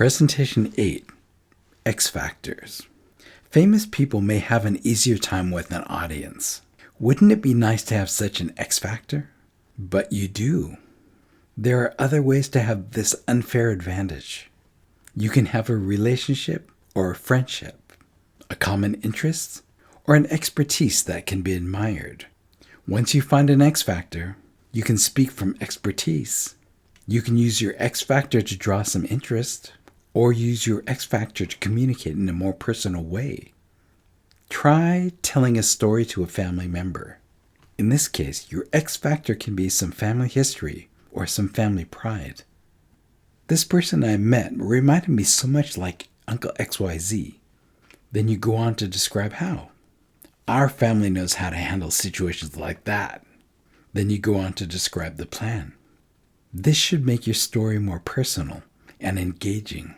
Presentation 8. X Factors. Famous people may have an easier time with an audience. Wouldn't it be nice to have such an X Factor? But you do. There are other ways to have this unfair advantage. You can have a relationship or a friendship, a common interest, or an expertise that can be admired. Once you find an X Factor, you can speak from expertise. You can use your X Factor to draw some interest, or use your X Factor to communicate in a more personal way. Try telling a story to a family member. In this case, your X Factor can be some family history or some family pride. This person I met reminded me so much like Uncle XYZ. Then you go on to describe how. Our family knows how to handle situations like that. Then you go on to describe the plan. This should make your story more personal and engaging.